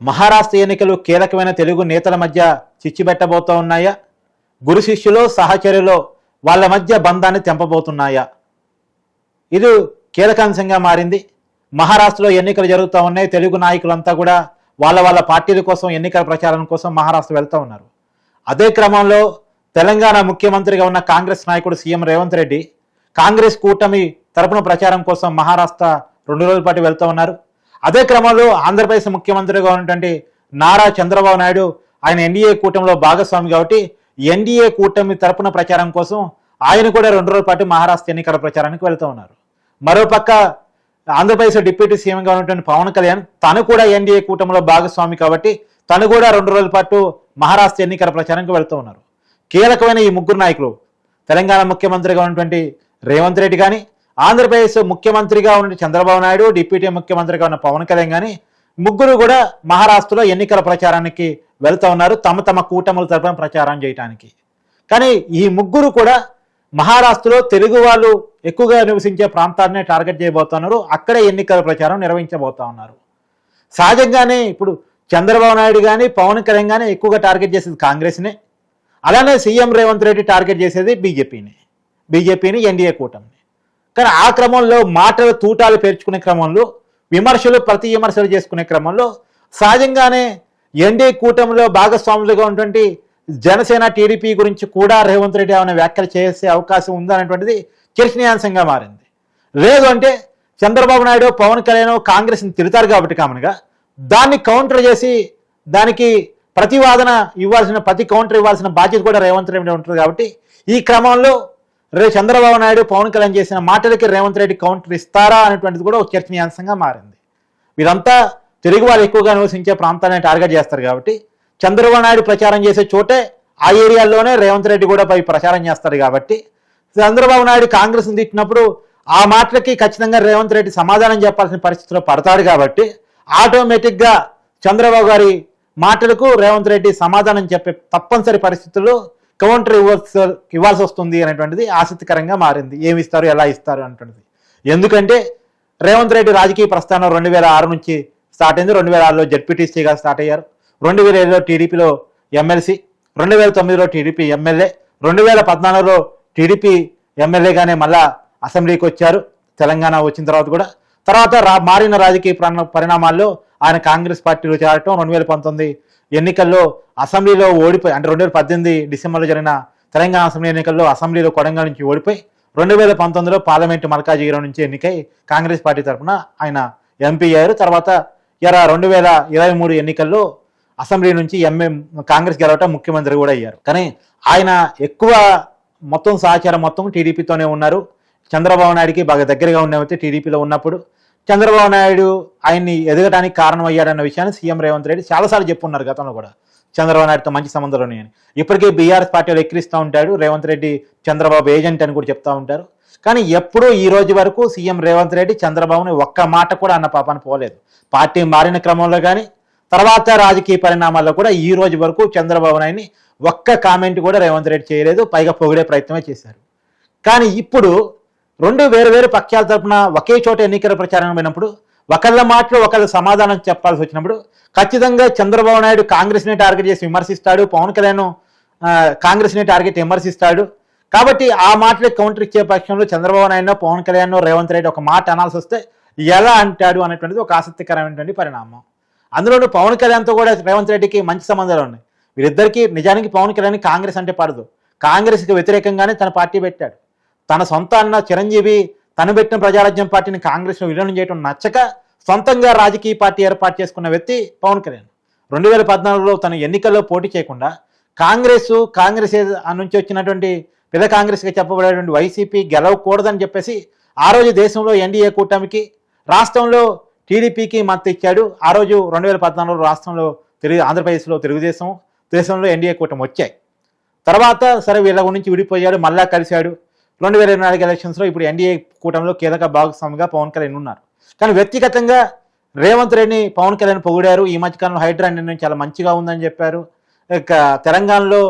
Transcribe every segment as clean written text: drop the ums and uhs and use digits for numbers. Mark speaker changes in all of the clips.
Speaker 1: మహారాష్ట్ర ఎన్నికలు కీలకమైన తెలుగు నేతల మధ్య చిచ్చుబెట్టబోతూ ఉన్నాయా? గురు శిష్యులో సహచర్యలో వాళ్ళ మధ్య బంధాన్ని తెంపబోతున్నాయా? ఇది కీలకాంశంగా మారింది. మహారాష్ట్రలో ఎన్నికలు జరుగుతూ ఉన్నాయి. తెలుగు నాయకులంతా కూడా వాళ్ళ పార్టీల కోసం ఎన్నికల ప్రచారం కోసం మహారాష్ట్ర వెళ్తూ ఉన్నారు. అదే క్రమంలో తెలంగాణ ముఖ్యమంత్రిగా ఉన్న కాంగ్రెస్ నాయకుడు సీఎం రేవంత్ రెడ్డి కాంగ్రెస్ కూటమి తరపున ప్రచారం కోసం మహారాష్ట్ర 2 రోజుల పాటు వెళ్తూ ఉన్నారు. అదే క్రమంలో ఆంధ్రప్రదేశ్ ముఖ్యమంత్రిగా ఉన్నటువంటి నారా చంద్రబాబు నాయుడు ఆయన ఎన్డీఏ కూటమిలో భాగస్వామి కాబట్టి ఎన్డీఏ కూటమి తరపున ప్రచారం కోసం ఆయన కూడా 2 రోజుల పాటు మహారాష్ట్ర ఎన్నికల ప్రచారానికి వెళ్తూ ఉన్నారు. మరోపక్క ఆంధ్రప్రదేశ్ డిప్యూటీ సీఎంగా ఉన్నటువంటి పవన్ కళ్యాణ్ తను కూడా ఎన్డీఏ కూటమిలో భాగస్వామి కాబట్టి తను కూడా 2 రోజుల పాటు మహారాష్ట్ర ఎన్నికల ప్రచారానికి వెళ్తూ ఉన్నారు. కీలకమైన ఈ ముగ్గురు నాయకులు తెలంగాణ ముఖ్యమంత్రిగా ఉన్నటువంటి రేవంత్ రెడ్డి కానీ, ఆంధ్రప్రదేశ్ ముఖ్యమంత్రిగా ఉన్న చంద్రబాబు నాయుడు, డిప్యూటీ ముఖ్యమంత్రిగా ఉన్న పవన్ కళ్యాణ్ కానీ ముగ్గురు కూడా మహారాష్ట్రలో ఎన్నికల ప్రచారానికి వెళ్తూ ఉన్నారు తమ కూటముల తరపున ప్రచారం చేయడానికి. కానీ ఈ ముగ్గురు కూడా మహారాష్ట్రలో తెలుగు వాళ్ళు ఎక్కువగా నివసించే ప్రాంతాన్ని టార్గెట్ చేయబోతున్నారు. అక్కడే ఎన్నికల ప్రచారం నిర్వహించబోతా ఉన్నారు. సహజంగానే ఇప్పుడు చంద్రబాబు నాయుడు కానీ పవన్ కళ్యాణ్ కానీ ఎక్కువగా టార్గెట్ చేసేది కాంగ్రెస్నే. అలానే సీఎం రేవంత్ రెడ్డి టార్గెట్ చేసేది బీజేపీని ఎన్డీఏ కూటమిని. కానీ ఆ క్రమంలో మాటలు తూటాలు పేర్చుకునే క్రమంలో విమర్శలు ప్రతి విమర్శలు చేసుకునే క్రమంలో సహజంగానే ఎన్డీఏ కూటమిలో భాగస్వాములుగా ఉన్నటువంటి జనసేన టీడీపీ గురించి కూడా రేవంత్ రెడ్డి ఏమైనా వ్యాఖ్యలు చేసే అవకాశం ఉందనేటువంటిది చర్చనీయాంశంగా మారింది. లేదు అంటే చంద్రబాబు నాయుడు పవన్ కళ్యాణ్ కాంగ్రెస్ని తిడతారు కాబట్టి కామన్గా దాన్ని కౌంటర్ చేసి దానికి కౌంటర్ ఇవ్వాల్సిన బాధ్యత కూడా రేవంత్ రెడ్డి ఉంటుంది. కాబట్టి ఈ క్రమంలో చంద్రబాబు నాయుడు పవన్ కళ్యాణ్ చేసిన మాటలకి రేవంత్ రెడ్డి కౌంటర్ ఇస్తారా అనేటువంటిది కూడా ఒక చర్చనీయాంశంగా మారింది. వీరంతా తెలుగు వాళ్ళు ఎక్కువగా నివసించే ప్రాంతాన్ని టార్గెట్ చేస్తారు కాబట్టి చంద్రబాబు నాయుడు ప్రచారం చేసే చోటే ఆ ఏరియాల్లోనే రేవంత్ రెడ్డి కూడా పై ప్రచారం చేస్తారు. కాబట్టి చంద్రబాబు నాయుడు కాంగ్రెస్ని తిట్టినప్పుడు ఆ మాటలకి ఖచ్చితంగా రేవంత్ రెడ్డి సమాధానం చెప్పాల్సిన పరిస్థితిలో పడతాడు. కాబట్టి ఆటోమేటిక్గా చంద్రబాబు గారి మాటలకు రేవంత్ రెడ్డి సమాధానం చెప్పే తప్పనిసరి పరిస్థితుల్లో కౌంటర్ ఇవ్వాల్సి వస్తుంది అనేటువంటిది ఆసక్తికరంగా మారింది. ఏమి ఇస్తారు, ఎలా ఇస్తారు అనేటువంటిది. ఎందుకంటే రేవంత్ రెడ్డి రాజకీయ ప్రస్థానం 2006 నుంచి స్టార్ట్ అయింది. 2006లో జడ్పీటీసీగా స్టార్ట్ అయ్యారు. 2007లో టీడీపీలో ఎమ్మెల్సీ, 2009లో టీడీపీ ఎమ్మెల్యే, 2014లో టీడీపీ ఎమ్మెల్యేగానే మళ్ళా అసెంబ్లీకి వచ్చారు. తెలంగాణ వచ్చిన తర్వాత మారిన రాజకీయ పరిణామాల్లో ఆయన కాంగ్రెస్ పార్టీలో చేరటం, 2019 ఎన్నికల్లో అసెంబ్లీలో ఓడిపోయి, అంటే 2018 డిసెంబర్లో జరిగిన తెలంగాణ అసెంబ్లీ ఎన్నికల్లో అసెంబ్లీలో కొడంగల్ నుంచి ఓడిపోయి 2019లో పార్లమెంటు మల్కాజిగిరి నుంచి ఎన్నికై కాంగ్రెస్ పార్టీ తరఫున ఆయన ఎంపీ అయ్యారు. తర్వాత 2023 ఎన్నికల్లో అసెంబ్లీ నుంచి కాంగ్రెస్ గెలవటం, ముఖ్యమంత్రి కూడా అయ్యారు. కానీ ఆయన ఎక్కువ సహచారం మొత్తం టీడీపీతోనే ఉన్నారు. చంద్రబాబు నాయుడికి బాగా దగ్గరగా ఉన్నవైతే టీడీపీలో ఉన్నప్పుడు చంద్రబాబు నాయుడు ఆయన్ని ఎదగడానికి కారణం అయ్యాడన్న విషయాన్ని సీఎం రేవంత్ రెడ్డి చాలాసార్లు చెప్పున్నారు గతంలో కూడా. చంద్రబాబు నాయుడుతో మంచి సంబంధాలు ఉన్నాయని. ఇప్పటికే బీఆర్ఎస్ పార్టీలో ఎక్కిరిస్తూ ఉంటాడు. రేవంత్ రెడ్డి చంద్రబాబు ఏజెంట్ అని కూడా చెప్తా ఉంటారు. కానీ ఎప్పుడూ ఈ రోజు వరకు సీఎం రేవంత్ రెడ్డి చంద్రబాబుని ఒక్క మాట కూడా అన్న పాపాన్ని పోలేదు. పార్టీ మారిన క్రమంలో కానీ తర్వాత రాజకీయ పరిణామాల్లో కూడా ఈ రోజు వరకు చంద్రబాబు నాయుడిని ఒక్క కామెంట్ కూడా రేవంత్ రెడ్డి చేయలేదు. పైగా పొగిడే ప్రయత్నమే చేశారు. కానీ ఇప్పుడు 2 వేరు పక్షాల తరపున ఒకే చోట ఎన్నికల ప్రచారం అయినప్పుడు ఒకళ్ళ మాటలు ఒకళ్ళ సమాధానం చెప్పాల్సి వచ్చినప్పుడు ఖచ్చితంగా చంద్రబాబు నాయుడు కాంగ్రెస్ని టార్గెట్ చేసి విమర్శిస్తాడు, పవన్ కళ్యాణ్ కాంగ్రెస్ని టార్గెట్ విమర్శిస్తాడు. కాబట్టి ఆ మాటలకు కౌంటర్ ఇచ్చే పక్షంలో చంద్రబాబు నాయుడు, పవన్ కళ్యాణ్, రేవంత్ రెడ్డి ఒక మాట అనాల్సి వస్తే ఎలా అంటాడు అనేటువంటిది ఒక ఆసక్తికరమైనటువంటి పరిణామం. అందులోనూ పవన్ కళ్యాణ్తో కూడా రేవంత్ రెడ్డికి మంచి సంబంధాలు ఉన్నాయి. వీరిద్దరికీ నిజానికి పవన్ కళ్యాణ్ కాంగ్రెస్ అంటే పడదు. కాంగ్రెస్కి వ్యతిరేకంగానే తన పార్టీ పెట్టాడు. తన సొంత అన్న చిరంజీవి తను పెట్టిన ప్రజారాజ్యం పార్టీని కాంగ్రెస్ను విలీనం చేయడం నచ్చక సొంతంగా రాజకీయ పార్టీ ఏర్పాటు చేసుకున్న వ్యక్తి పవన్ కళ్యాణ్. 2014లో తన ఎన్నికల్లో పోటీ చేయకుండా కాంగ్రెస్ నుంచి వచ్చినటువంటి పెద్ద కాంగ్రెస్గా చెప్పబడేటువంటి వైసీపీ గెలవకూడదని చెప్పేసి ఆ రోజు దేశంలో ఎన్డీఏ కూటమికి, రాష్ట్రంలో టీడీపీకి మద్దతు ఇచ్చాడు. ఆ రోజు 2014లో రాష్ట్రంలో ఆంధ్రప్రదేశ్లో దేశంలో ఎన్డీఏ కూటమి వచ్చాయి. తర్వాత సరే వీళ్ళ నుంచి విడిపోయాడు, మళ్ళా కలిశాడు. 2024 ఎలక్షన్స్లో ఇప్పుడు ఎన్డీఏ కూటమిలో కీలక భాగస్వామిగా పవన్ కళ్యాణ్ ఉన్నారు. కానీ వ్యక్తిగతంగా రేవంత్ రెడ్డిని పవన్ కళ్యాణ్ పొగిడారు. ఈ మధ్యకాలంలో హైడ్రా నిర్ణయం చాలా మంచిగా ఉందని చెప్పారు. తెలంగాణలో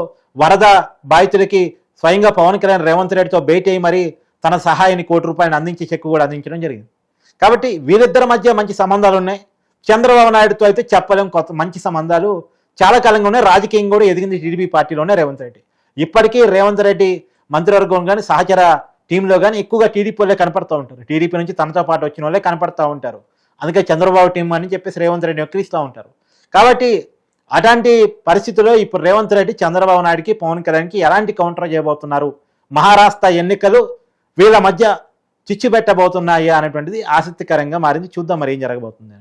Speaker 1: వరద బాధితులకి స్వయంగా పవన్ కళ్యాణ్ రేవంత్ రెడ్డితో భేటీ అయ్యి మరి తన సహాయాన్ని ₹1 కోటి అందించే చెక్కు కూడా అందించడం జరిగింది. కాబట్టి వీళ్ళిద్దరి మధ్య మంచి సంబంధాలు ఉన్నాయి. చంద్రబాబు నాయుడుతో అయితే చెప్పలేం, కొత్త మంచి సంబంధాలు చాలా కాలంగా ఉన్నాయి. రాజకీయం కూడా ఎదిగింది టీడీపీ పార్టీలోనే రేవంత్ రెడ్డి. ఇప్పటికీ రేవంత్ రెడ్డి మంత్రివర్గం కానీ సహచర టీంలో కానీ ఎక్కువగా టీడీపీ వాళ్ళే కనపడుతూ ఉంటారు. టీడీపీ నుంచి తనతో పాటు వచ్చిన వాళ్ళే కనపడుతూ ఉంటారు. అందుకే చంద్రబాబు టీం అని చెప్పేసి రేవంత్ రెడ్డి ఎక్కిరిస్తూ ఉంటారు. కాబట్టి అట్లాంటి పరిస్థితుల్లో ఇప్పుడు రేవంత్ రెడ్డి చంద్రబాబు నాయుడికి పవన్ కళ్యాణ్కి ఎలాంటి కౌంటర్ చేయబోతున్నారు, మహారాష్ట్ర ఎన్నికలు వీళ్ళ మధ్య చిచ్చు పెట్టబోతున్నాయా అనేటువంటిది ఆసక్తికరంగా మారింది. చూద్దాం మరి ఏం జరగబోతుంది.